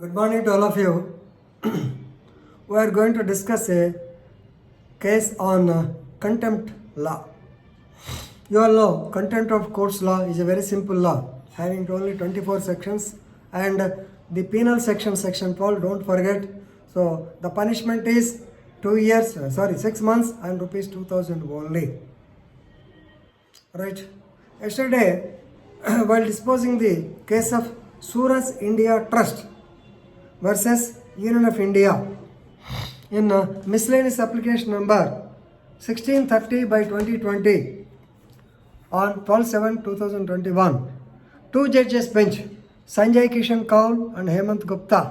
Good morning to all of you. We are going to discuss a case on contempt law. You all know contempt of courts law is a very simple law having only 24 sections, and the penal section, section 12, don't forget. So the punishment is 6 months and rupees 2000 only. Right. Yesterday, while disposing the case of Suraj India Trust versus Union of India in miscellaneous application number 1630 by 2020 on 12/7/2021, two judges bench, Sanjay Kishan Kaul and Hemant Gupta,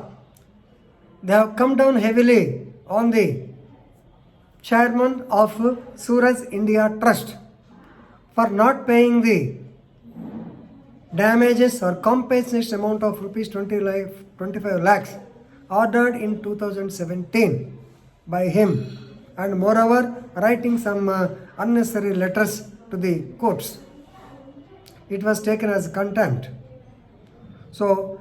they have come down heavily on the chairman of Suraj India Trust for not paying the damages or compensation amount of rupees 25 lakhs ordered in 2017 by him, and moreover writing some unnecessary letters to the courts. It was taken as contempt. So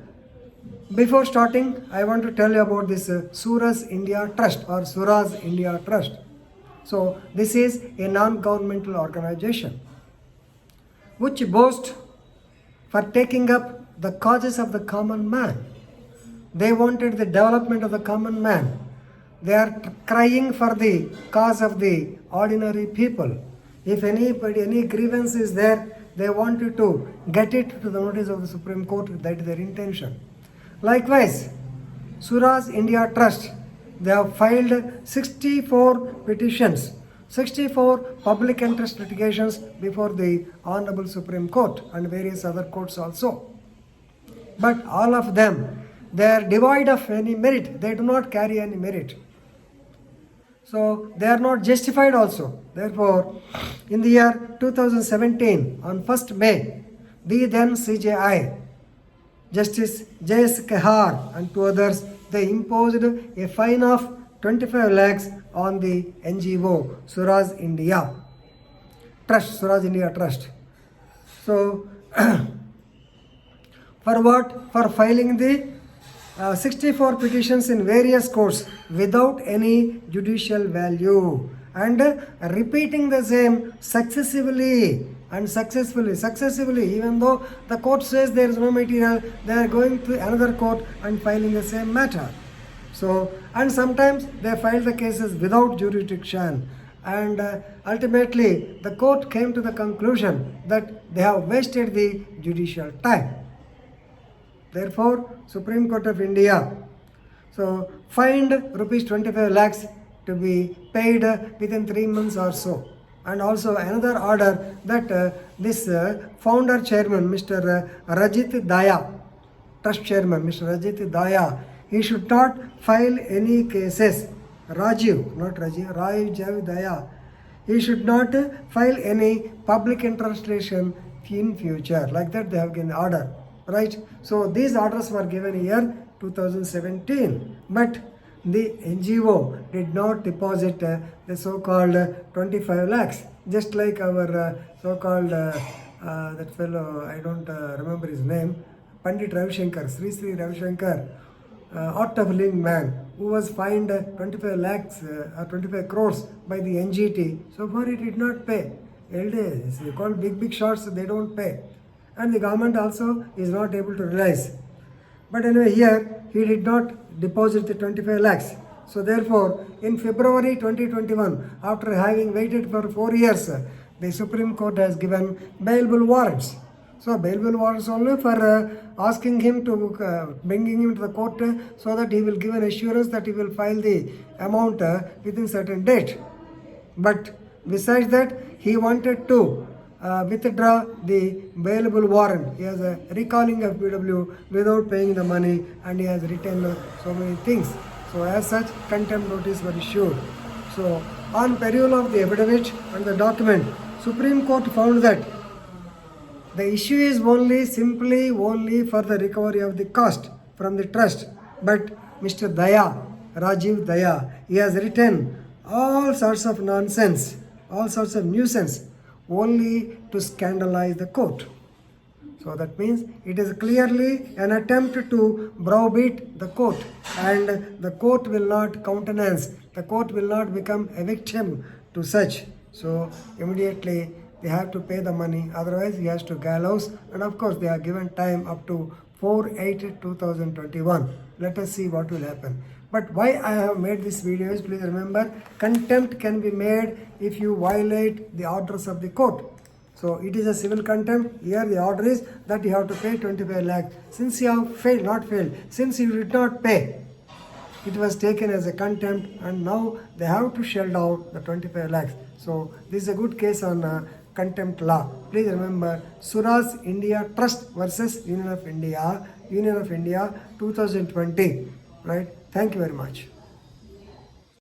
before starting, I want to tell you about this Suraj India Trust or Suraj India Trust. So this is a non-governmental organization which boasts for taking up the causes of the common man. They wanted the development of the common man. They are crying for the cause of the ordinary people. If any grievance is there, they wanted to get it to the notice of the Supreme Court. That is their intention. Likewise, Suraj India Trust, they have filed 64 petitions, 64 public interest litigations before the Honorable Supreme Court and various other courts also. But all of them, they are devoid of any merit. They do not carry any merit. So they are not justified also. Therefore, in the year 2017, on 1st May, the then CJI, Justice J.S. Kehar and two others, they imposed a fine of 25 lakhs on the NGO Suraj India Trust, Suraj India Trust. So, for what? For filing the 64 petitions in various courts without any judicial value and repeating the same successively, even though the court says there is no material, they are going to another court and filing the same matter. So, and sometimes they file the cases without jurisdiction, and ultimately the court came to the conclusion that they have wasted the judicial time. Therefore, Supreme Court of India so fined rupees 25 lakhs to be paid within 3 months or so. And also another order that this founder chairman, Mr. Rajit Daya, trust chairman, Mr. Rajit Daya, he should not file any cases. Rajiv, not Rajiv, Rajiv Daya. He should not file any public interest litigation in future. Like that they have given order. Right? So these orders were given in year 2017. But the NGO did not deposit the so-called 25 lakhs. Just like our so-called, that fellow, I don't remember his name, Pandit Ravishankar, Sri Ravi Shankar, Art of Living Man, who was fined 25 lakhs or 25 crores by the NGT. So far he did not pay. LDA, they call big shots, they don't pay. And the government also is not able to realize. But anyway, here he did not deposit the 25 lakhs. So therefore, in February 2021, after having waited for 4 years, the Supreme Court has given bailable warrants. So bailable warrants only for asking him to, bringing him to the court so that he will give an assurance that he will file the amount within certain date. But besides that, he wanted to withdraw the bailable warrant. He has a recalling of BW without paying the money, and he has written so many things. So as such, contempt notice were issued. So on perusal of the affidavit and the document, Supreme Court found that the issue is simply for the recovery of the cost from the trust. But Mr. Daya, Rajiv Daya, he has written all sorts of nonsense, all sorts of nuisance, only to scandalize the court. So that means it is clearly an attempt to browbeat the court, and the court will not countenance, the court will not become a victim to such. So immediately they have to pay the money, otherwise he has to gallows, and of course they are given time up to 4/8/2021. Let us see what will happen. But why I have made this video is, please remember, contempt can be made if you violate the orders of the court. So it is a civil contempt. Here the order is that you have to pay 25 lakhs. Since you have since you did not pay, it was taken as a contempt, and now they have to shell out the 25 lakhs. So this is a good case on contempt law. Please remember, Suras India Trust versus Union of India 2020. Right? Thank you very much.